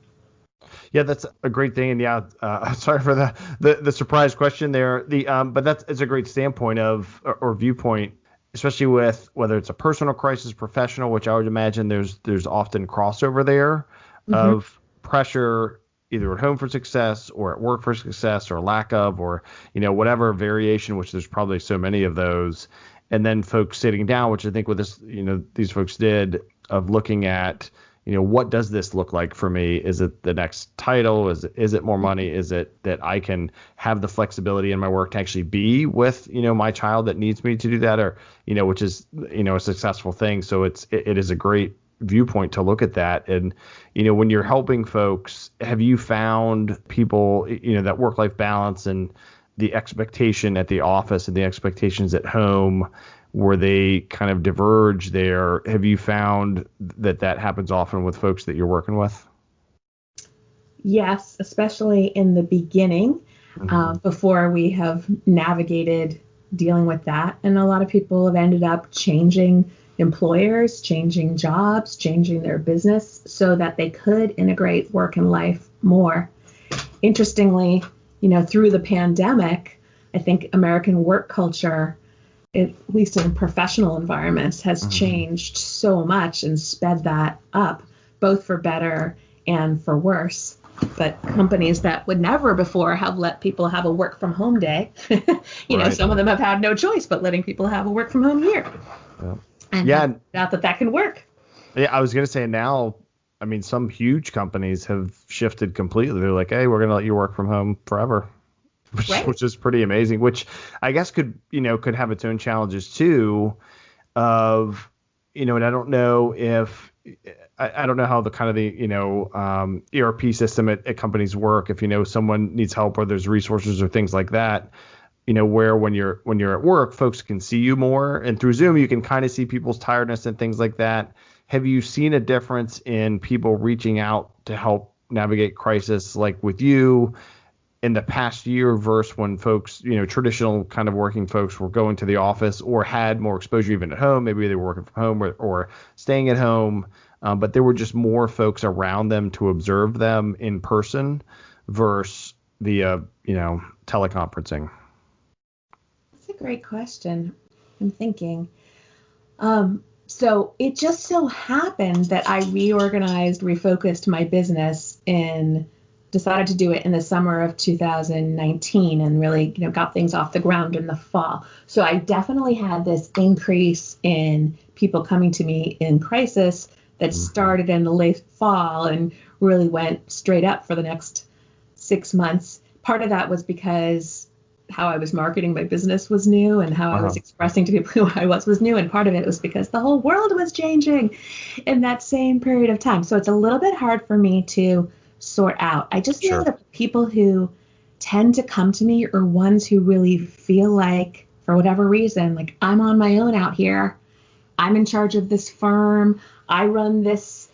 Yeah, that's a great thing. And sorry for the surprise question there. But it's a great standpoint or viewpoint, especially with whether it's a personal crisis, professional, which I would imagine there's often crossover there of pressure either at home for success or at work for success or lack of, or, whatever variation, which there's probably so many of those. And then folks sitting down, which I think with this, these folks did, of looking at, what does this look like for me? Is it the next title? Is it more money? Is it that I can have the flexibility in my work to actually be with, my child that needs me to do that, or, which is, a successful thing. So it is a great viewpoint to look at that. And, when you're helping folks, have you found people, that work-life balance and the expectation at the office and the expectations at home, where they kind of diverge there? Have you found that happens often with folks that you're working with? Yes, especially in the beginning, before we have navigated dealing with that. And a lot of people have ended up changing employers, changing jobs, changing their business so that they could integrate work and life more. Interestingly, through the pandemic, I think American work culture, at least in professional environments, has changed so much and sped that up, both for better and for worse. But companies that would never before have let people have a work from home day, some of them have had no choice but letting people have a work from home year. And not that can work. Yeah, I was going to say now, I mean, some huge companies have shifted completely. They're like, hey, we're going to let you work from home forever, which is pretty amazing, which I guess could have its own challenges too of, and I don't know if, I don't know how the kind of the, ERP system at companies work. If, someone needs help or there's resources or things like that, where when you're at work, folks can see you more, and through Zoom, you can kind of see people's tiredness and things like that. Have you seen a difference in people reaching out to help navigate crisis, like with you in the past year versus when folks, traditional kind of working folks were going to the office or had more exposure even at home? Maybe they were working from home or staying at home, but there were just more folks around them to observe them in person versus via, teleconferencing. That's a great question. I'm thinking. So it just so happened that I refocused my business decided to do it in the summer of 2019 and really, got things off the ground in the fall. So I definitely had this increase in people coming to me in crisis that started in the late fall and really went straight up for the next 6 months. Part of that was because how I was marketing my business was new and how I was expressing to people who I was new. And part of it was because the whole world was changing in that same period of time. So it's a little bit hard for me to sort out. I just know that people who tend to come to me are ones who really feel like, for whatever reason, like, I'm on my own out here. I'm in charge of this firm. I run this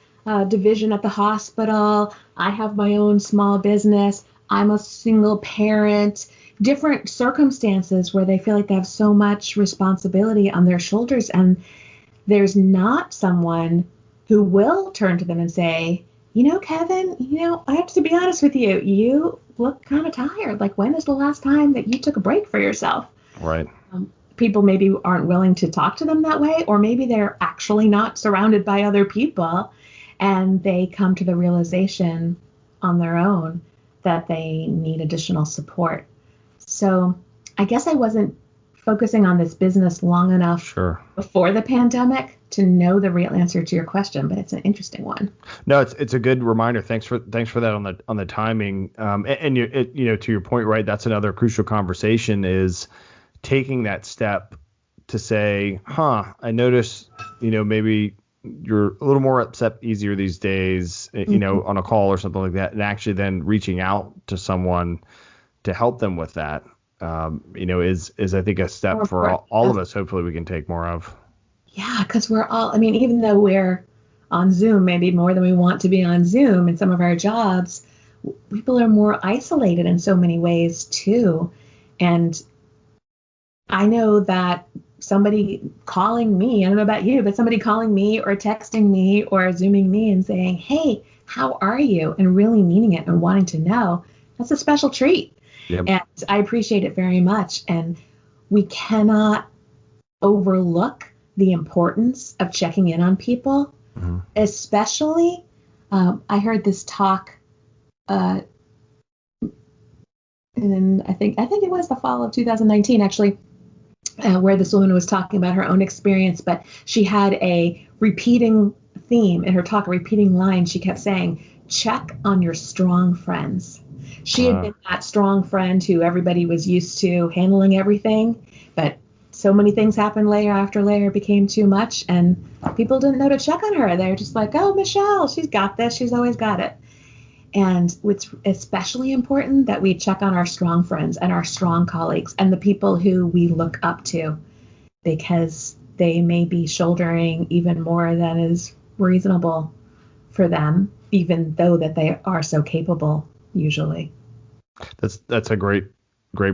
division at the hospital. I have my own small business. I'm a single parent. Different circumstances where they feel like they have so much responsibility on their shoulders, and there's not someone who will turn to them and say, Kevin, I have to be honest with you. You look kind of tired. Like, when is the last time that you took a break for yourself? Right. People maybe aren't willing to talk to them that way, or maybe they're actually not surrounded by other people and they come to the realization on their own that they need additional support. So I guess I wasn't focusing on this business long enough before the pandemic to know the real answer to your question, but it's an interesting one. No, it's a good reminder. Thanks for that on the timing. And to your point, right? That's another crucial conversation, is taking that step to say, I notice, maybe you're a little more upset easier these days, on a call or something like that, and actually then reaching out to someone to help them with that, is I think a step for all of us. Hopefully we can take more of. Yeah, because we're all, even though we're on Zoom, maybe more than we want to be on Zoom in some of our jobs, people are more isolated in so many ways too. And I know that somebody calling me, I don't know about you, but somebody calling me or texting me or Zooming me and saying, hey, how are you? And really meaning it and wanting to know, that's a special treat. Yep. And I appreciate it very much. And we cannot overlook the importance of checking in on people, especially, I heard this talk, and I think it was the fall of 2019, actually, where this woman was talking about her own experience, but she had a repeating theme in her talk, a repeating line. She kept saying, check on your strong friends. She had been that strong friend who everybody was used to handling everything, but so many things happened layer after layer, became too much, and people didn't know to check on her. They're just like, oh, Michelle, she's got this. She's always got it. And it's especially important that we check on our strong friends and our strong colleagues and the people who we look up to, because they may be shouldering even more than is reasonable for them, even though that they are so capable usually. That's a great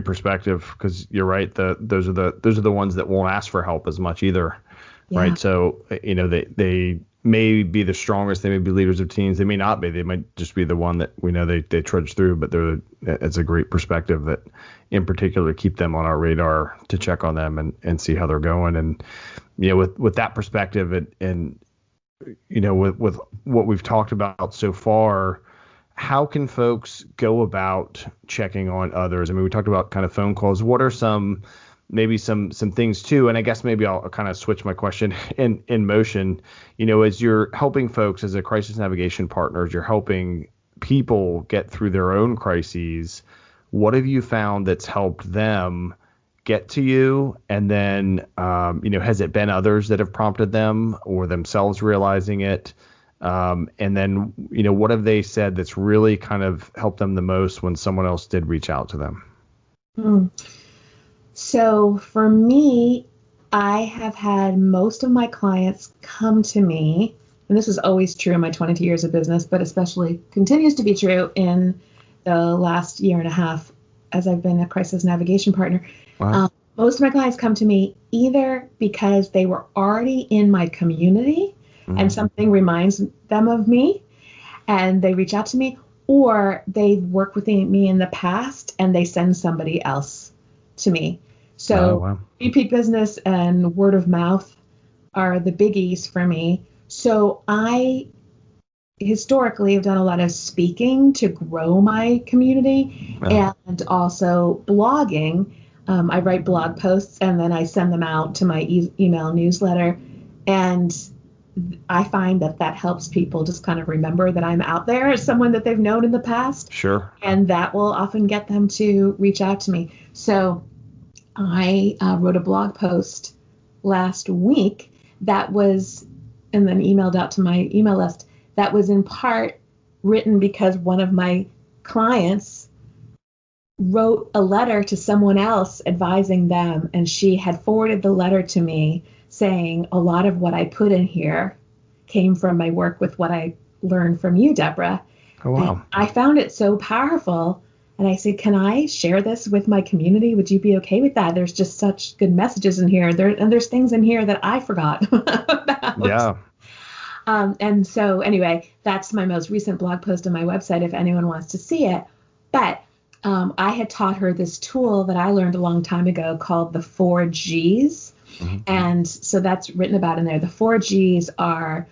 perspective, because you're right. Those are the ones that won't ask for help as much either, Yeah. right? So they may be the strongest. They may be leaders of teams. They may not be. They might just be the one that we know they trudge through. But it's a great perspective that, in particular, keep them on our radar to check on them and see how they're going. And with that perspective and with what we've talked about so far, how can folks go about checking on others? I mean, we talked about kind of phone calls. What are some things too? And I guess maybe I'll kind of switch my question in motion. As you're helping folks as a crisis navigation partner, as you're helping people get through their own crises, what have you found that's helped them get to you? And then, has it been others that have prompted them or themselves realizing it? And then, what have they said that's really kind of helped them the most when someone else did reach out to them? So for me, I have had most of my clients come to me, and this is always true in my 22 years of business, but especially continues to be true in the last year and a half as I've been a crisis navigation partner. Wow. Most of my clients come to me either because they were already in my community and something reminds them of me and they reach out to me, or they've worked with me in the past and they send somebody else to me. So repeat business and word of mouth are the biggies for me. So I historically have done a lot of speaking to grow my community and also blogging. I write blog posts and then I send them out to my email newsletter. And I find that helps people just kind of remember that I'm out there as someone that they've known in the past. Sure. And that will often get them to reach out to me. So I wrote a blog post last week that was, and then emailed out to my email list, that was in part written because one of my clients wrote a letter to someone else advising them, and she had forwarded the letter to me saying a lot of what I put in here came from my work with what I learned from you, Debra. Oh, wow. And I found it so powerful. And I said, can I share this with my community? Would you be okay with that? There's just such good messages in here. There's things in here that I forgot about. Yeah. And so anyway, that's my most recent blog post on my website if anyone wants to see it. But I had taught her this tool that I learned a long time ago called the 4 Gs. And so that's written about in there. The 4 Gs are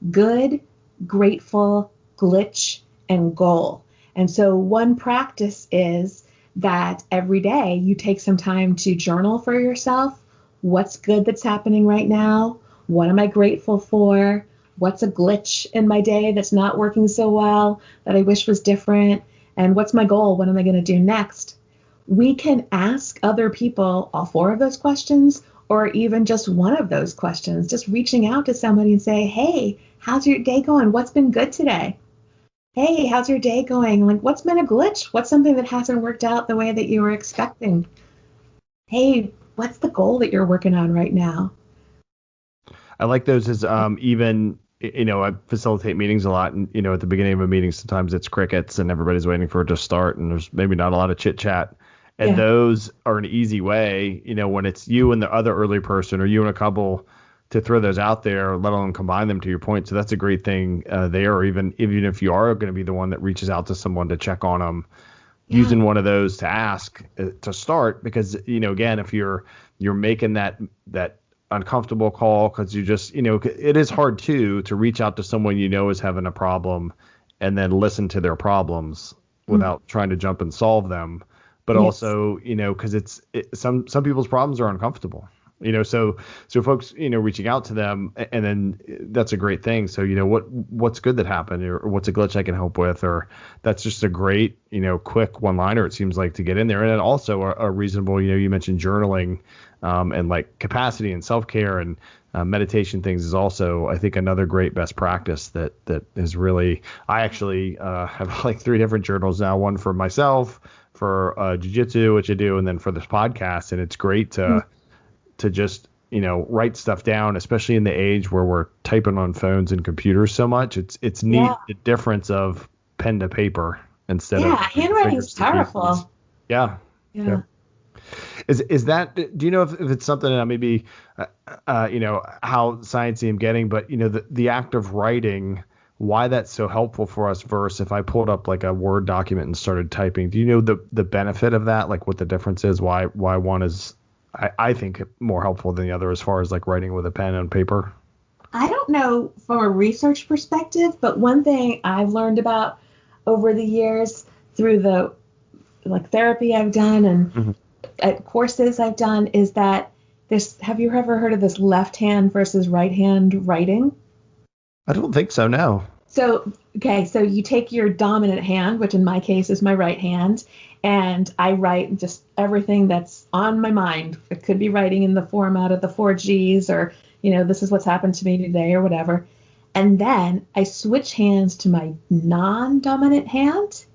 good, grateful, glitch, and goal. And so one practice is that every day you take some time to journal for yourself. What's good that's happening right now? What am I grateful for? What's a glitch in my day that's not working so well that I wish was different? And what's my goal? What am I going to do next? We can ask other people all 4 of those questions, or even just one of those questions, just reaching out to somebody and say, hey, how's your day going? What's been good today? Hey, how's your day going? Like, what's been a glitch? What's something that hasn't worked out the way that you were expecting? Hey, what's the goal that you're working on right now? I like those as even, I facilitate meetings a lot. And, at the beginning of a meeting, sometimes it's crickets and everybody's waiting for it to start. And there's maybe not a lot of chit chat. And those are an easy way, when it's you and the other early person or you and a couple, to throw those out there, let alone combine them, to your point. So that's a great thing there. Or even if you are going to be the one that reaches out to someone to check on them, using one of those to ask to start. Because, again, if you're making that uncomfortable call, because you just, it is hard to reach out to someone is having a problem and then listen to their problems without trying to jump and solve them. But also, because some people's problems are uncomfortable. So folks, reaching out to them, and then that's a great thing. So, what's good that happened, or what's a glitch I can help with, or that's just a great, quick one-liner, it seems like, to get in there. And then also a reasonable, you mentioned journaling, and like capacity and self-care and meditation things is also, I think, another great best practice that is really, I actually have like 3 different journals now, one for myself, for jiu-jitsu, which I do, and then for this podcast. And it's great to just, write stuff down, especially in the age where we're typing on phones and computers so much. It's neat, the difference of pen to paper instead of handwriting is powerful. Yeah. Is that, do you know if it's something that maybe, how sciencey I'm getting, but, the act of writing, why that's so helpful for us versus if I pulled up like a Word document and started typing? Do you know the benefit of that? Like what the difference is, why one is, I think, more helpful than the other as far as like writing with a pen on paper? I don't know from a research perspective, but one thing I've learned about over the years through the therapy I've done and courses I've done is that have you ever heard of this left hand versus right hand writing? I don't think so, no. So you take your dominant hand, which in my case is my right hand, and I write just everything that's on my mind. It could be writing in the format of the 4Gs or, this is what's happened to me today or whatever. And then I switch hands to my non-dominant hand,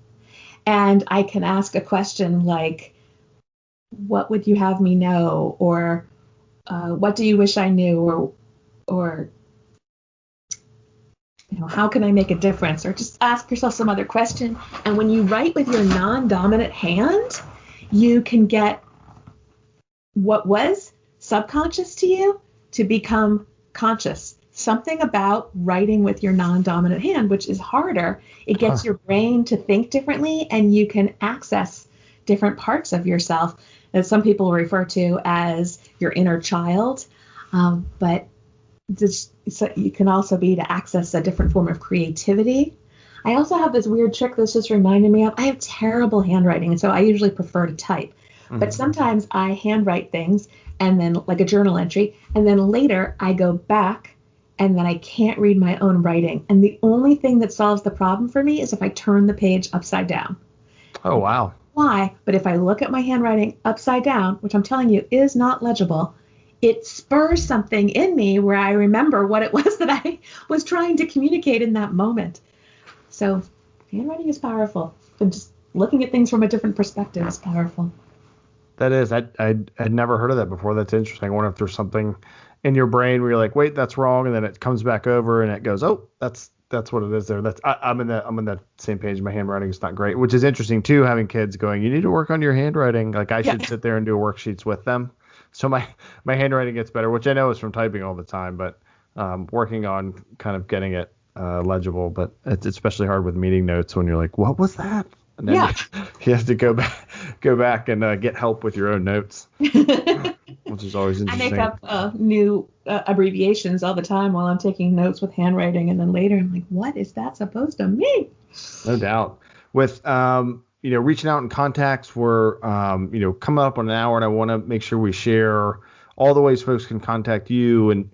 and I can ask a question like, what would you have me know? Or what do you wish I knew? Or how can I make a difference? Or just ask yourself some other question. And when you write with your non-dominant hand, you can get what was subconscious to you to become conscious. Something about writing with your non-dominant hand, which is harder. It gets your brain to think differently, and you can access different parts of yourself that some people refer to as your inner child. But so you can also be to access a different form of creativity. I also have this weird trick that's just reminded me of, I have terrible handwriting, and so I usually prefer to type. But sometimes I handwrite things, and then like a journal entry, and then later I go back, and then I can't read my own writing. And the only thing that solves the problem for me is if I turn the page upside down. Oh, wow. Why? But if I look at my handwriting upside down, which I'm telling you is not legible, it spurs something in me where I remember what it was that I was trying to communicate in that moment. So handwriting is powerful. And just looking at things from a different perspective is powerful. That is. I'd never heard of that before. That's interesting. I wonder if there's something in your brain where you're like, wait, that's wrong. And then it comes back over and it goes, oh, that's what it is there. I'm in that same page. My handwriting is not great, which is interesting too, having kids going, you need to work on your handwriting. Like I should sit there and do worksheets with them. So my handwriting gets better, which I know is from typing all the time, but working on kind of getting it legible. But it's especially hard with meeting notes when you're like, what was that? And then you have to go back and get help with your own notes, which is always interesting. I make up new abbreviations all the time while I'm taking notes with handwriting, and then later I'm like, what is that supposed to mean? No doubt. With reaching out in contacts, we're coming up on an hour, and I want to make sure we share all the ways folks can contact you, and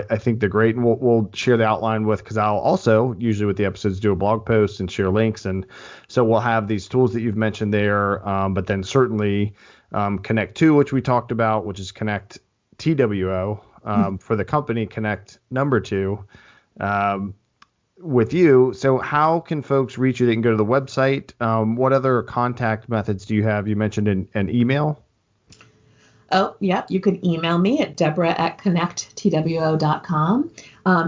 I think they're great, and we'll share the outline because I'll also usually with the episodes do a blog post and share links, and so we'll have these tools that you've mentioned there, but then certainly Connect 2, which we talked about, which is Connect TWO for the company, Connect number 2 with you. So how can folks reach you? They can go to the website. What other contact methods do you have? You mentioned an email. Oh, yeah. You can email me at debra@connecttwo.com.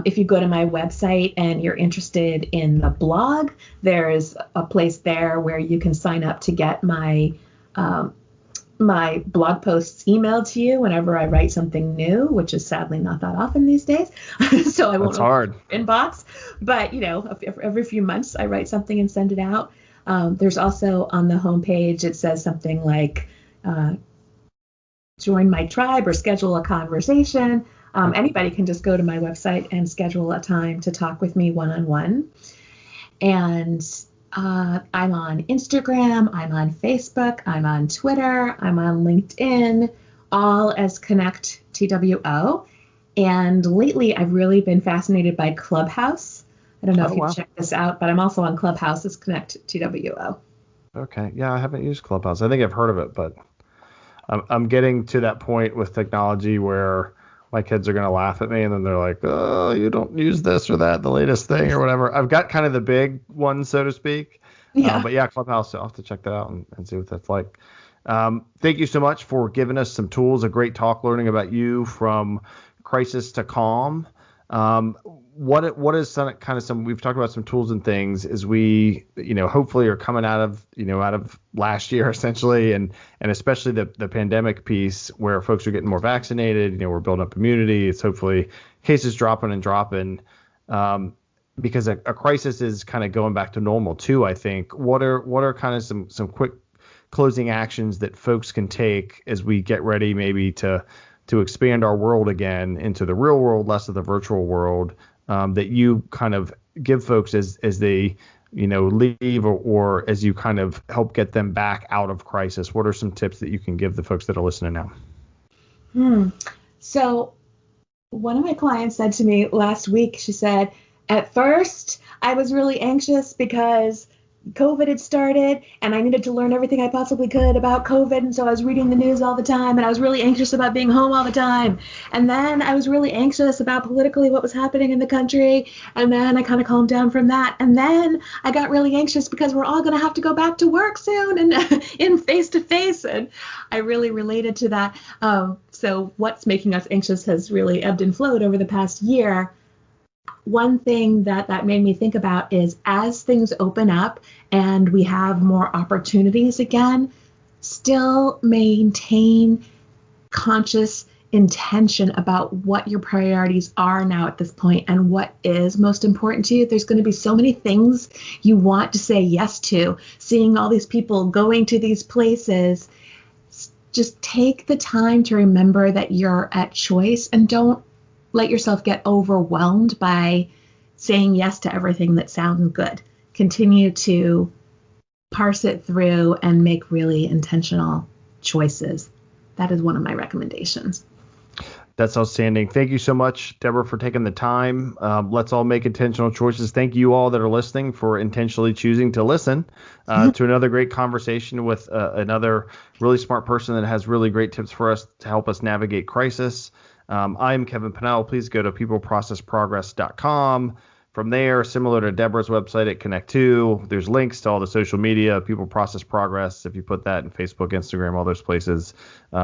If you go to my website and you're interested in the blog, there's a place there where you can sign up to get my my blog posts emailed to you whenever I write something new, which is sadly not that often these days. So I won't open your inbox. But, every few months I write something and send it out. There's also on the homepage, it says something like, join my tribe or schedule a conversation. Anybody can just go to my website and schedule a time to talk with me one-on-one. And I'm on Instagram, I'm on Facebook, I'm on Twitter, I'm on LinkedIn, all as Connect TWO. And lately, I've really been fascinated by Clubhouse. I don't know Oh, if you've wow. checked this out, but I'm also on Clubhouse as Connect TWO. Okay. Yeah, I haven't used Clubhouse. I think I've heard of it, but I'm getting to that point with technology where my kids are going to laugh at me and then they're like, oh, you don't use this or that, the latest thing or whatever. I've got kind of the big one, so to speak. Yeah. But yeah, Clubhouse, I'll have to check that out and see what that's like. Thank you so much for giving us some tools. A great talk learning about you from crisis to calm. What is some we've talked about some tools and things as we hopefully are coming out of last year essentially and especially the pandemic piece where folks are getting more vaccinated, we're building up immunity. It's hopefully cases dropping because a crisis is kind of going back to normal too. I think what are kind of some quick closing actions that folks can take as we get ready maybe to expand our world again into the real world, less of the virtual world, that you kind of give folks as they, leave or as you kind of help get them back out of crisis? What are some tips that you can give the folks that are listening now? So one of my clients said to me last week, she said, at first I was really anxious because COVID had started and I needed to learn everything I possibly could about COVID. And so I was reading the news all the time and I was really anxious about being home all the time. And then I was really anxious about politically what was happening in the country. And then I kind of calmed down from that. And then I got really anxious because we're all going to have to go back to work soon and in face to face. And I really related to that. So what's making us anxious has really ebbed and flowed over the past year. One thing that made me think about is as things open up and we have more opportunities again, still maintain conscious intention about what your priorities are now at this point and what is most important to you. There's going to be so many things you want to say yes to, seeing all these people going to these places. Just take the time to remember that you're at choice and don't let yourself get overwhelmed by saying yes to everything that sounds good. Continue to parse it through and make really intentional choices. That is one of my recommendations. That's outstanding. Thank you so much, Debra, for taking the time. Let's all make intentional choices. Thank you all that are listening for intentionally choosing to listen to another great conversation with another really smart person that has really great tips for us to help us navigate crisis. I'm Kevin Pennell. Please go to peopleprocessprogress.com. From there, similar to Debra's website at Connect2, there's links to all the social media, People Process Progress. If you put that in Facebook, Instagram, all those places,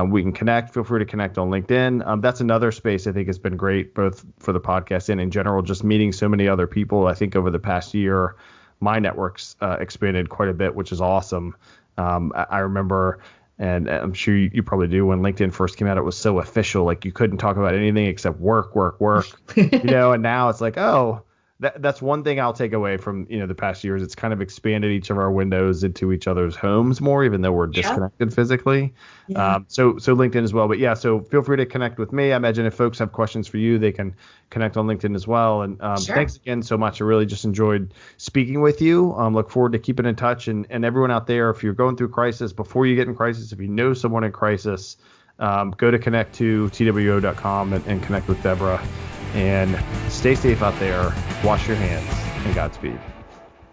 we can connect. Feel free to connect on LinkedIn. That's another space I think has been great, both for the podcast and in general, just meeting so many other people. I think over the past year, my network's expanded quite a bit, which is awesome. I remember, and I'm sure you probably do, when LinkedIn first came out, it was so official. Like you couldn't talk about anything except work, and now it's like, oh, that's one thing I'll take away from, the past years. It's kind of expanded each of our windows into each other's homes more, even though we're disconnected physically. Yeah. So LinkedIn as well. But yeah, so feel free to connect with me. I imagine if folks have questions for you, they can connect on LinkedIn as well. And Thanks again so much. I really just enjoyed speaking with you. Look forward to keeping in touch. And everyone out there, if you're going through crisis, before you get in crisis, if you know someone in crisis, go to connect2two.com and connect with Debra. And stay safe out there, wash your hands, and Godspeed.